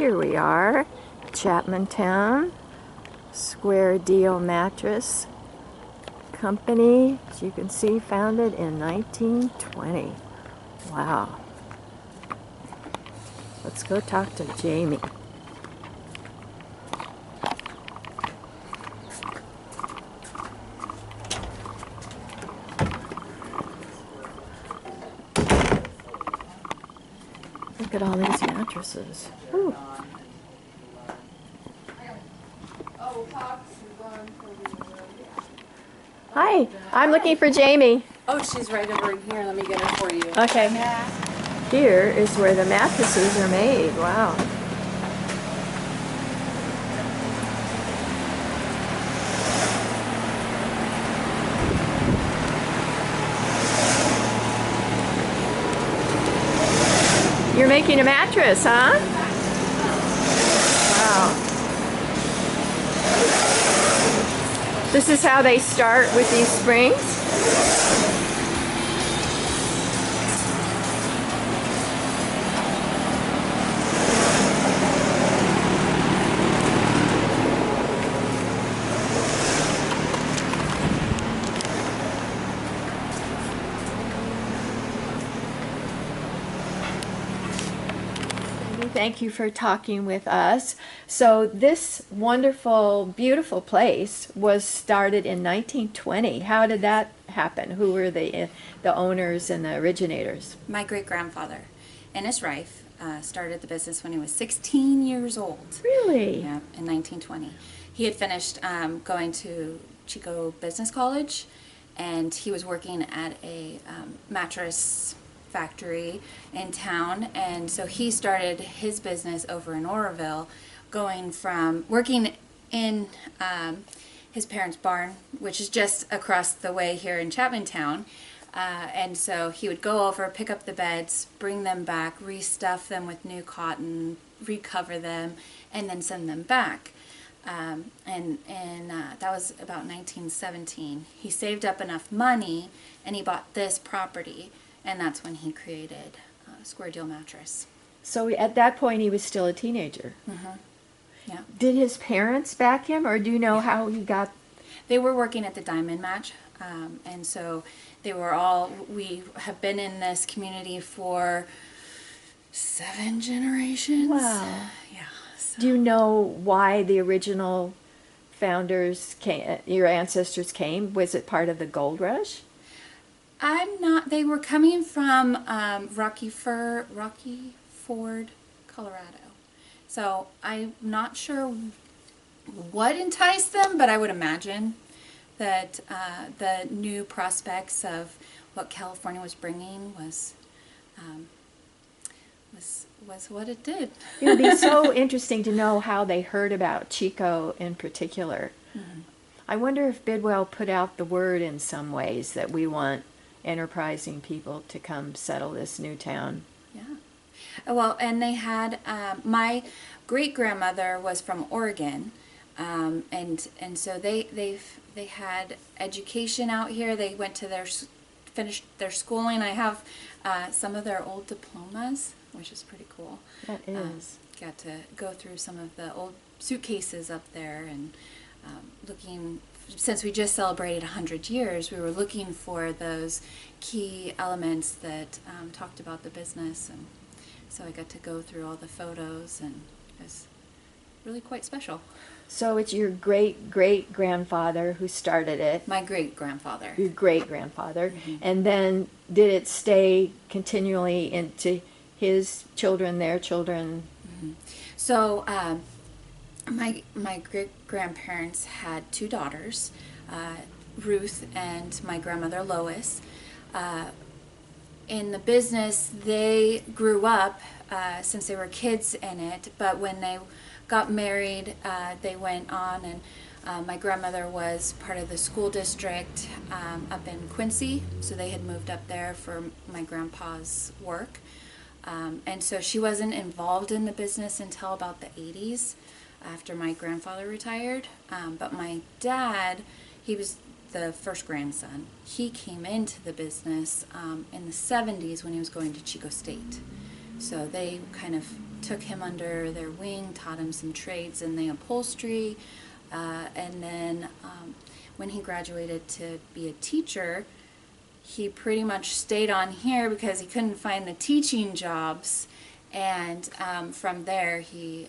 Here we are, Chapmantown, Square Deal Mattress Company, as you can see, founded in 1920. Wow. Let's go talk to Jamie. Look at all these mattresses. Ooh. Hi, I'm looking for Jamie. Oh, she's right over in here. Let me get her for you. Okay. Here is where the mattresses are made. Wow. You're making a mattress, huh? Wow. This is how they start with these springs? Thank you for talking with us. So this wonderful, beautiful place was started in 1920. How did that happen? Who were the owners and the originators? My great-grandfather, Ennis Rife, started the business when he was 16 years old. Really? Yeah, in 1920. He had finished going to Chico Business College, and he was working at a mattress factory in town, and so he started his business over in Oroville, going from working in his parents' barn, which is just across the way here in Chapmantown, and so he would go over, pick up the beds, bring them back, restuff them with new cotton, recover them, and then send them back. And that was about 1917. He saved up enough money and he bought this property, and that's when he created Square Deal Mattress. So at that point he was still a teenager. Mm-hmm. Yeah. Did his parents back him, or do you know how he got? They were working at the Diamond Match, and so they were all, we have been in this community for 7 generations. Wow. Yeah. So. Do you know why the original founders came, your ancestors came? Was it part of the gold rush? I'm not, they were coming from Rocky Ford, Colorado. So I'm not sure what enticed them, but I would imagine that the new prospects of what California was bringing was what it did. It would be so interesting to know how they heard about Chico in particular. Mm-hmm. I wonder if Bidwell put out the word in some ways that we want enterprising people to come settle this new town. Yeah. Well, and they had, my great-grandmother was from Oregon, and so they had education out here. They went to finished their schooling. I have some of their old diplomas, which is pretty cool. That is. Got to go through some of the old suitcases up there and looking. Since we just celebrated 100 years, we were looking for those key elements that talked about the business, and so I got to go through all the photos, and it was really quite special. So it's your great-great-grandfather who started it. My great-grandfather. Your great-grandfather. Mm-hmm. And then did it stay continually into his children, their children? Mm-hmm. So my great-grandparents had 2 daughters, Ruth and my grandmother Lois. In the business, they grew up since they were kids in it, but when they got married, they went on, and my grandmother was part of the school district up in Quincy, so they had moved up there for my grandpa's work. And so she wasn't involved in the business until about the 80s. After my grandfather retired, but my dad, he was the first grandson. He came into the business in the 70s when he was going to Chico State. So they kind of took him under their wing, taught him some trades in the upholstery, and then when he graduated to be a teacher, he pretty much stayed on here because he couldn't find the teaching jobs, and from there he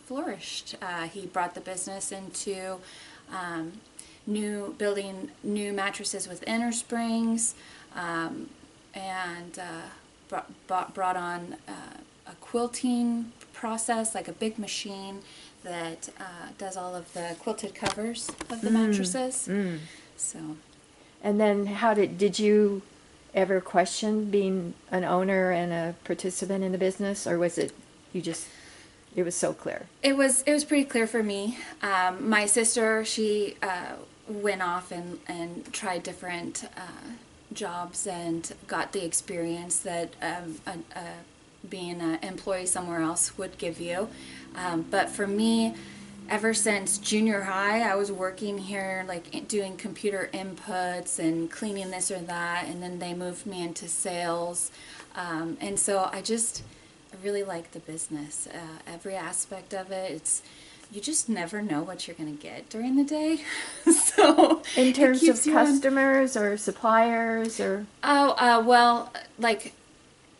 flourished. He brought the business into building new mattresses with inner springs, and brought on a quilting process, like a big machine that does all of the quilted covers of the mattresses. So. And then did you ever question being an owner and a participant in the business, or was it it was so clear? It was pretty clear for me. My sister, she went off and tried different jobs and got the experience that being an employee somewhere else would give you. But for me, ever since junior high, I was working here, like doing computer inputs and cleaning this or that, and then they moved me into sales. And so I really like the business. Every aspect of it, you just never know what you're going to get during the day. So in terms of customers or suppliers or? Well, like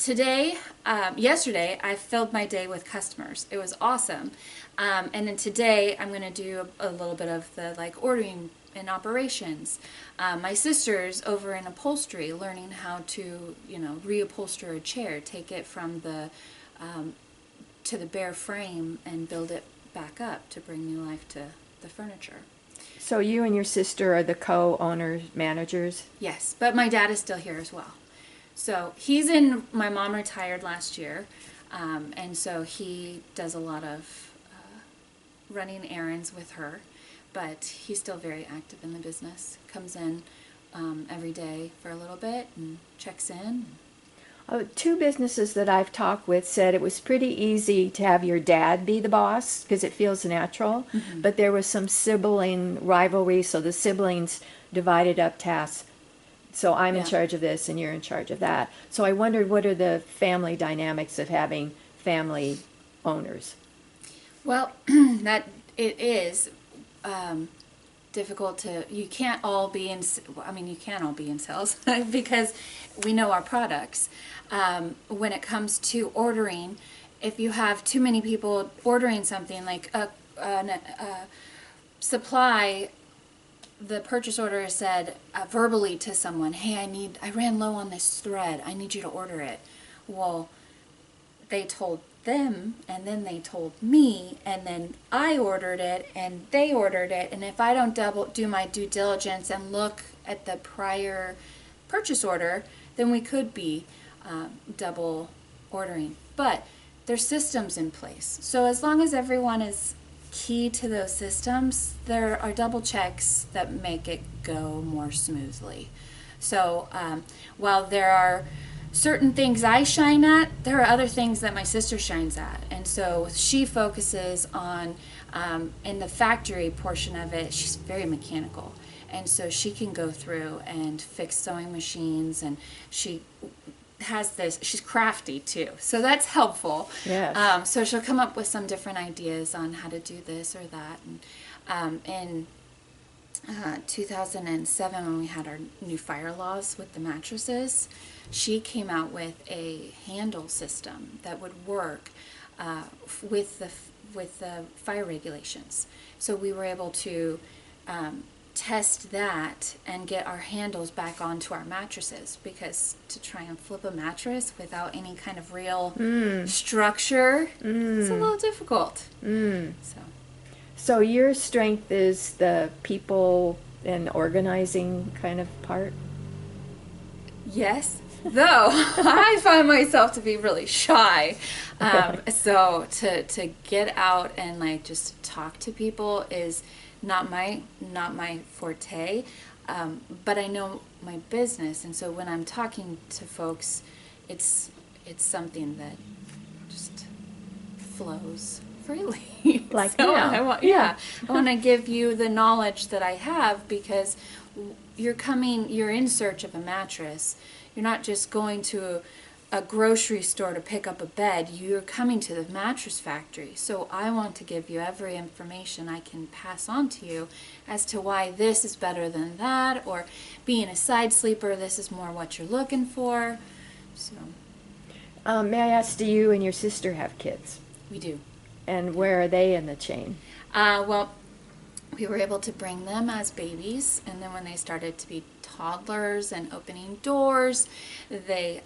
yesterday, I filled my day with customers. It was awesome. And then today, I'm going to do a little bit of the ordering and operations. My sister's over in upholstery, learning how to, reupholster a chair, take it from to the bare frame and build it back up to bring new life to the furniture. So you and your sister are the co-owners, managers? Yes, but my dad is still here as well. So my mom retired last year, and so he does a lot of running errands with her, but he's still very active in the business. Comes in every day for a little bit and checks in. Two businesses that I've talked with said it was pretty easy to have your dad be the boss because it feels natural, but there was some sibling rivalry, so the siblings divided up tasks. So I'm in charge of this and you're in charge of that. So I wondered, what are the family dynamics of having family owners? Well, that it is difficult you can't all be in sales because we know our products. When it comes to ordering, if you have too many people ordering something, like a supply, the purchase order said verbally to someone, hey, I ran low on this thread, I need you to order it. Well, they told them, and then they told me, and then I ordered it, and they ordered it, and if I don't do my due diligence and look at the prior purchase order, then we could be double ordering. But there's systems in place. So as long as everyone is key to those systems, there are double checks that make it go more smoothly. So while there are certain things I shine at, there are other things that my sister shines at. And so she focuses on, in the factory portion of it, she's very mechanical. And so she can go through and fix sewing machines, and she's crafty too. So that's helpful. Yes. So she'll come up with some different ideas on how to do this or that. And in 2007, when we had our new fire laws with the mattresses, she came out with a handle system that would work with the fire regulations. So we were able to test that and get our handles back onto our mattresses, because to try and flip a mattress without any kind of real structure, it's a little difficult. So your strength is the people and organizing kind of part? Yes, though I find myself to be really shy. So to get out and just talk to people is not my forte. But I know my business, and so when I'm talking to folks, it's something that just flows freely. Like so now. I want to give you the knowledge that I have, because you're in search of a mattress. You're not just going to a grocery store to pick up a bed, you're coming to the mattress factory. So I want to give you every information I can pass on to you as to why this is better than that, or being a side sleeper, this is more what you're looking for. So May I ask, do you and your sister have kids? we do. And where are they in the chain? Well, we were able to bring them as babies, and then when they started to be toddlers and opening doors, they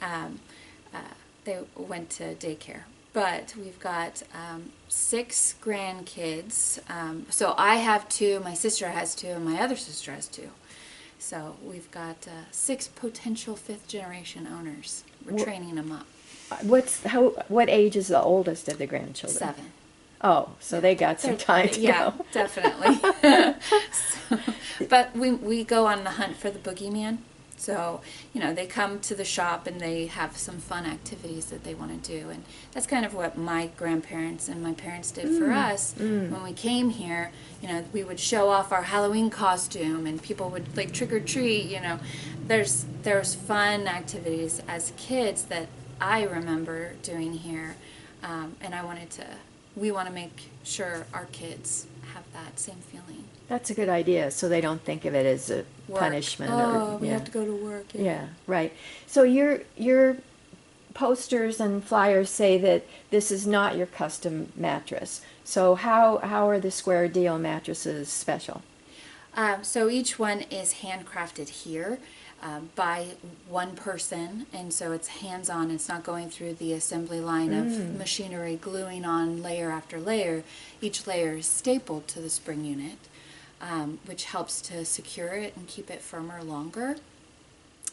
went to daycare. But we've got 6 grandkids. So I have 2, my sister has 2, and my other sister has 2. So we've got 6 potential 5th generation owners. We're training them up. What age is the oldest of the grandchildren? 7. Oh, so they got some time to Yeah, go. definitely. But we go on the hunt for the boogeyman. So, they come to the shop and they have some fun activities that they want to do. And that's kind of what my grandparents and my parents did for us. When we came here, we would show off our Halloween costume and people would like trick or treat, There's fun activities as kids that I remember doing here. And we want to make sure our kids have that same feeling. That's a good idea, so they don't think of it as a punishment. We have to go to work. Yeah, right. So your posters and flyers say that this is not your custom mattress. So how are the Square Deal mattresses special? So each one is handcrafted here by one person, and so it's hands-on. It's not going through the assembly line of machinery gluing on layer after layer. Each layer is stapled to the spring unit, which helps to secure it and keep it firmer longer.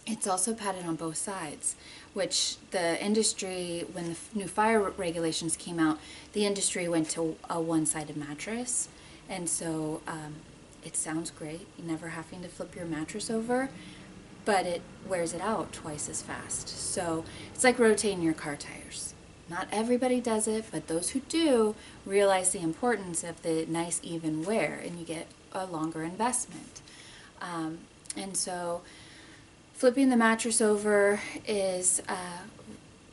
It's also padded on both sides, which the industry, when the new fire regulations came out, the industry went to a one-sided mattress, and so it sounds great, never having to flip your mattress over, but it wears it out twice as fast. So it's like rotating your car tires. Not everybody does it, but those who do realize the importance of the nice even wear, and you get a longer investment. And so flipping the mattress over is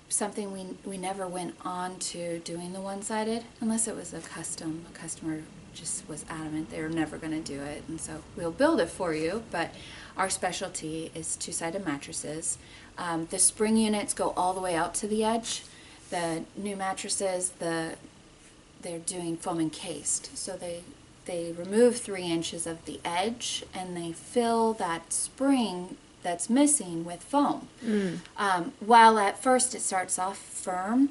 something we never went on to doing the one-sided, unless it was a customer just was adamant they were never going to do it, and so we'll build it for you. But our specialty is two-sided mattresses. The spring units go all the way out to the edge. The new mattresses, they're doing foam encased, so they remove 3 inches of the edge and they fill that spring that's missing with foam. While at first it starts off firm,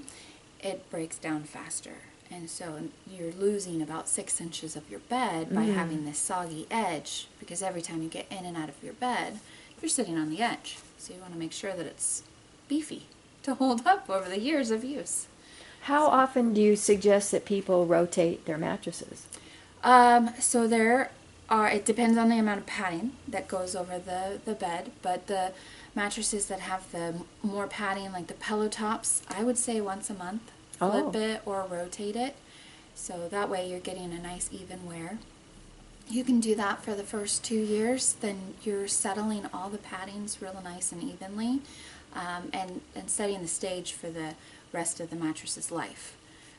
it breaks down faster. And so you're losing about 6 inches of your bed by having this soggy edge, because every time you get in and out of your bed, you're sitting on the edge. So you want to make sure that it's beefy to hold up over the years of use. How often do you suggest that people rotate their mattresses? So it depends on the amount of padding that goes over the bed, but the mattresses that have the more padding, like the pillow tops, I would say once a month. Flip it or rotate it, so that way you're getting a nice even wear. You can do that for the first 2 years, then you're settling all the paddings real nice and evenly, and setting the stage for the rest of the mattress's life.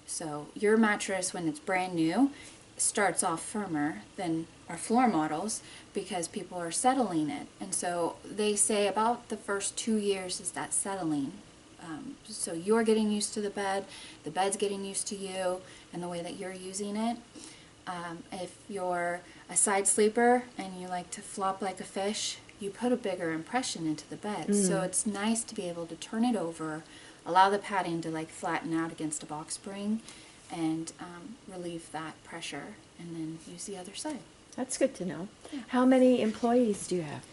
So your mattress, when it's brand new, starts off firmer than our floor models because people are settling it, and so they say about the first 2 years is that settling. So you're getting used to the bed's getting used to you and the way that you're using it. If you're a side sleeper and you like to flop like a fish, you put a bigger impression into the bed. So it's nice to be able to turn it over, allow the padding to like flatten out against a box spring, and relieve that pressure, and then use the other side. That's good to know. Yeah. How many employees do you have?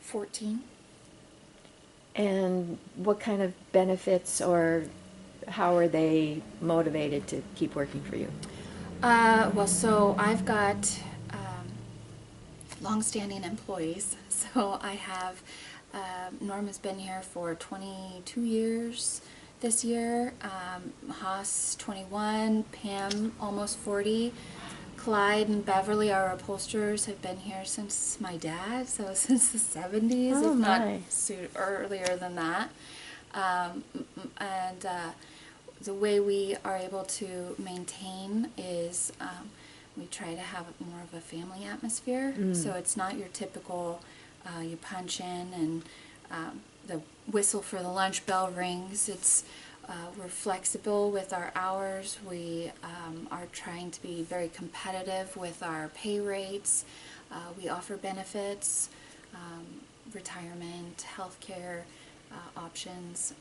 14. And what kind of benefits, or how are they motivated to keep working for you? Well, so I've got long-standing employees. So I have Norma's been here for 22 years this year. Haas 21, Pam almost 40. Clyde and Beverly, our upholsterers, have been here since my dad, so since the 70s, if not earlier than that. And the way we are able to maintain is we try to have more of a family atmosphere. So it's not your typical, you punch in and the whistle for the lunch bell rings. It's we're flexible with our hours. We are trying to be very competitive with our pay rates. We offer benefits, retirement, healthcare options.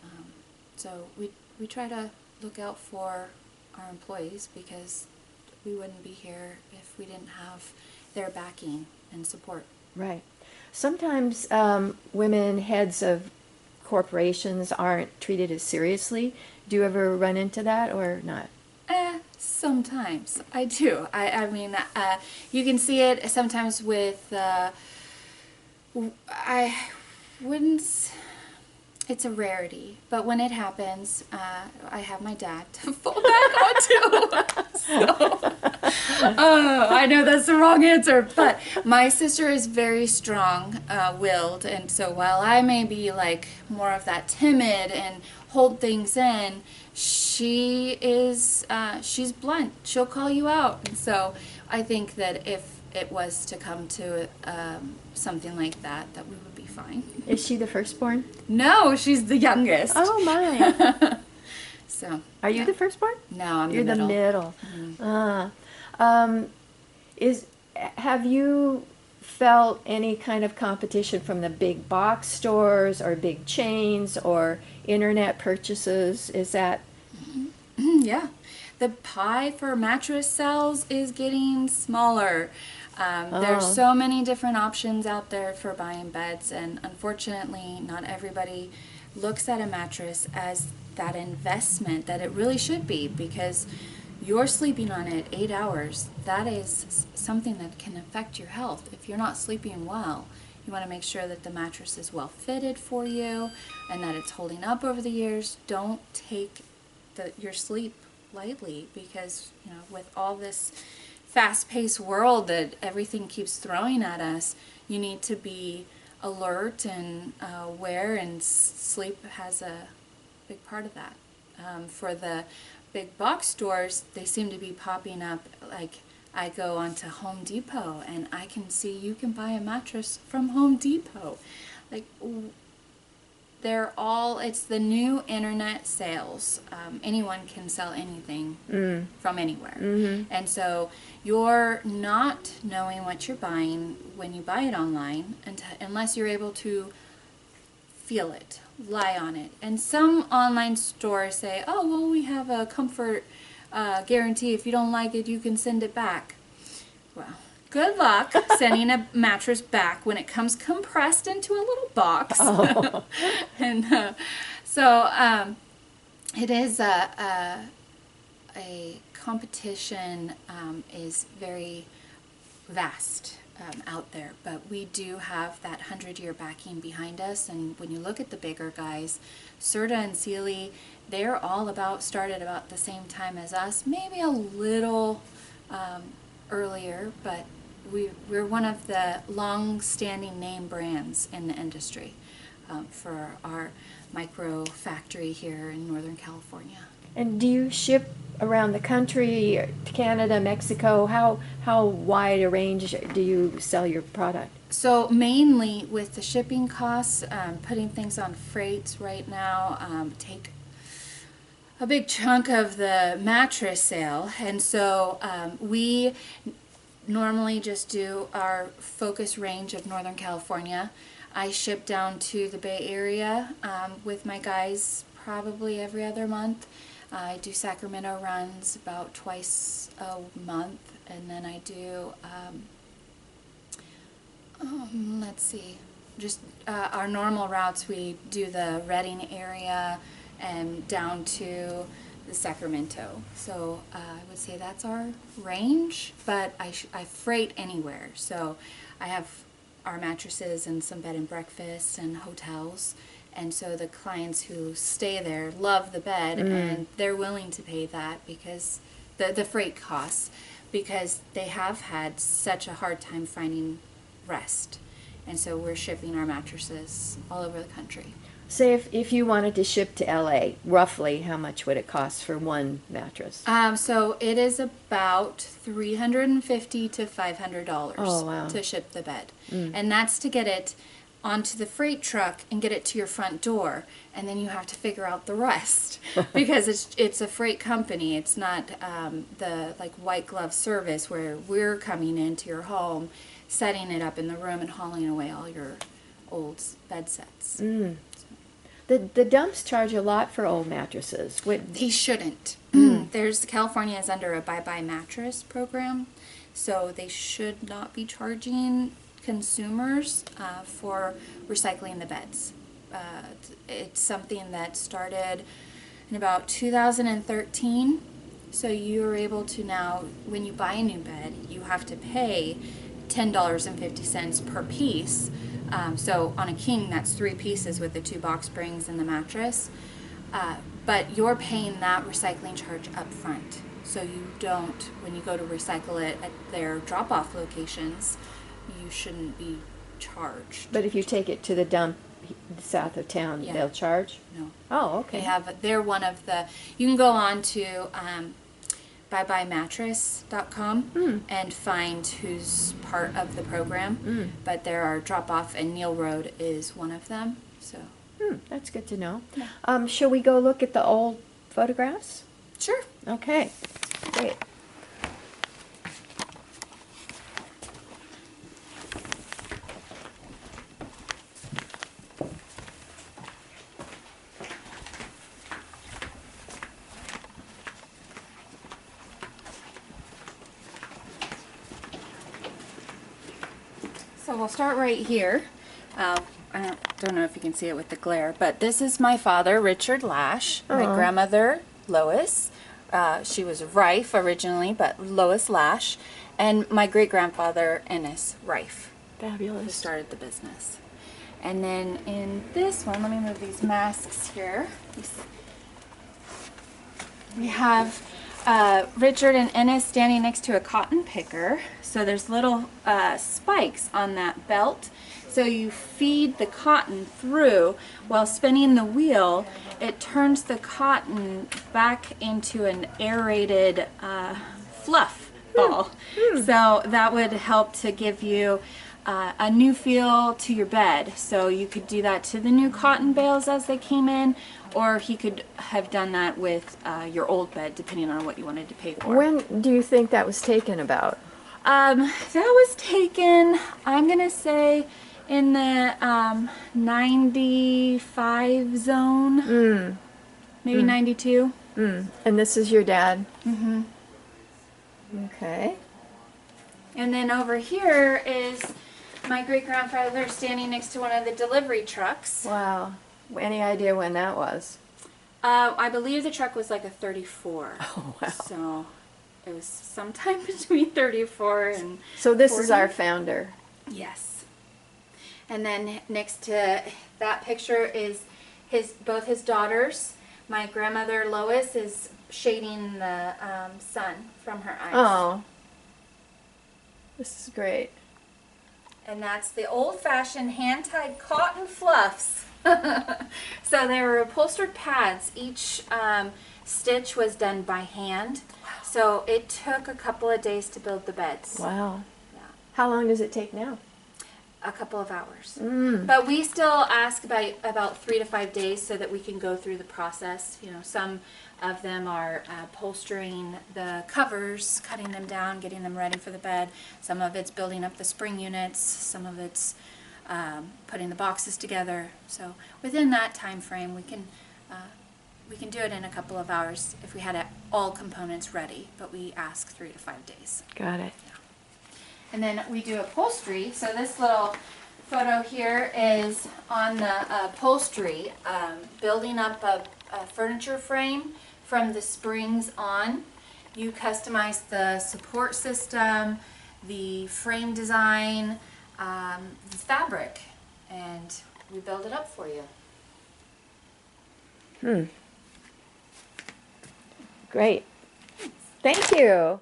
So we try to look out for our employees because we wouldn't be here if we didn't have their backing and support. Right. Sometimes women heads of corporations aren't treated as seriously. Do you ever run into that or not? Sometimes I do. I mean, you can see it sometimes with, I wouldn't, it's a rarity, but when it happens, I have my dad to fall back onto. So, I know that's the wrong answer, but my sister is very strong-willed, and so while I may be like more of that timid and hold things in, she is, she's blunt. She'll call you out. And so I think that if it was to come to something like that, that we would be fine. Is she the firstborn? No, she's the youngest. Oh my. So. Are you the firstborn? No, I'm You're the middle. Have you felt any kind of competition from the big box stores or big chains or internet purchases? Is that? Yeah. The pie for mattress sales is getting smaller. There's so many different options out there for buying beds, and unfortunately not everybody looks at a mattress as that investment that it really should be, because you're sleeping on it 8 hours. That is something that can affect your health. If you're not sleeping well, you want to make sure that the mattress is well fitted for you and that it's holding up over the years. Don't take your sleep lightly, because with all this fast-paced world that everything keeps throwing at us, you need to be alert and aware, and sleep has a big part of that. For the big box stores, they seem to be popping up. Like, I go onto Home Depot and I can see you can buy a mattress from Home Depot. Like, it's the new internet sales. Anyone can sell anything from anywhere. And so you're not knowing what you're buying when you buy it online unless you're able to feel it, lie on it. And some online stores say, oh, well, we have a comfort guarantee. If you don't like it, you can send it back. Well, good luck sending a mattress back when it comes compressed into a little box. Oh. And so it is a competition is very vast out there, but we do have that 100-year backing behind us. And when you look at the bigger guys, Serta and Sealy, they're all started about the same time as us, maybe a little earlier, but we're one of the long-standing name brands in the industry for our micro factory here in Northern California. And do you ship around the country, to Canada, Mexico? How wide a range do you sell your product? So mainly with the shipping costs, putting things on freight right now take a big chunk of the mattress sale. And so we normally just do our focus range of Northern California. I ship down to the Bay Area with my guys probably every other month. I do Sacramento runs about twice a month, and then I do, let's see, just our normal routes. We do the Redding area and down to the Sacramento. So I would say that's our range, but I freight anywhere. So I have our mattresses and some bed and breakfast and hotels. And so the clients who stay there love the bed, and they're willing to pay that because the freight costs, because they have had such a hard time finding rest. And so we're shipping our mattresses all over the country. Say if you wanted to ship to LA, roughly how much would it cost for one mattress? So it is about $350 to $500 Oh, wow. to ship the bed. And that's to get it onto the freight truck and get it to your front door. And then you have to figure out the rest because it's a freight company. It's not the like white glove service where we're coming into your home, setting it up in the room and hauling away all your old bed sets. The dumps charge a lot for old mattresses. They shouldn't. California is under a Bye Mattress program, so they should not be charging consumers for recycling the beds. It's something that started in about 2013. So you're able to now, when you buy a new bed, you have to pay $10.50 per piece. So on a king, that's 3 pieces with the 2 box springs and the mattress. But you're paying that recycling charge up front. So you don't, when you go to recycle it at their drop-off locations, you shouldn't be charged. But if you take it to the dump south of town, Yeah. they'll charge? No. Oh, okay. They're one of the, you can go on to buymattress.com and find who's part of the program. But there are drop-off, and Neil Road is one of them. So That's good to know. Yeah. Shall we go look at the old photographs? sure. Okay, great. So we'll start right here. I don't know if you can see it with the glare, but this is my father, Richard Lash, my grandmother, Lois. She was Rife originally, but Lois Lash, and my great-grandfather, Ennis Rife, who Fabulous. started the business. And then in this one, let me move these masks here. We have Richard and Ennis standing next to a cotton picker. So there's little spikes on that belt. So you feed the cotton through while spinning the wheel. It turns the cotton back into an aerated fluff ball. So that would help to give you a new feel to your bed. So you could do that to the new cotton bales as they came in, or he could have done that with your old bed, depending on what you wanted to pay for. When do you think that was taken about? That was taken, I'm gonna say, in the 95 zone, maybe 92. And this is your dad? Mm-hmm. Okay. And then over here is my great-grandfather standing next to one of the delivery trucks. Wow. Any idea when that was? I believe the truck was like a 34. Oh, wow. So it was sometime between 34 and So this 40. is our founder. Yes. And then next to that picture is both his daughters. My grandmother Lois is shading the sun from her eyes. Oh. This is great. And that's the old-fashioned hand-tied cotton fluffs. So they were upholstered pads. Each stitch was done by hand. So it took a couple of days to build the beds. Wow. Yeah. How long does it take now? A couple of hours. But we still ask about 3 to 5 days so that we can go through the process. You know, some of them are upholstering the covers, cutting them down, getting them ready for the bed. Some of it's building up the spring units. Some of it's putting the boxes together. So within that time frame, we can do it in a couple of hours if we had all components ready. But we ask 3 to 5 days. Got it. And then we do upholstery. So this little photo here is on the upholstery, building up a furniture frame from the springs on. You customize the support system, the frame design, the fabric, and we build it up for you. Great. Thank you.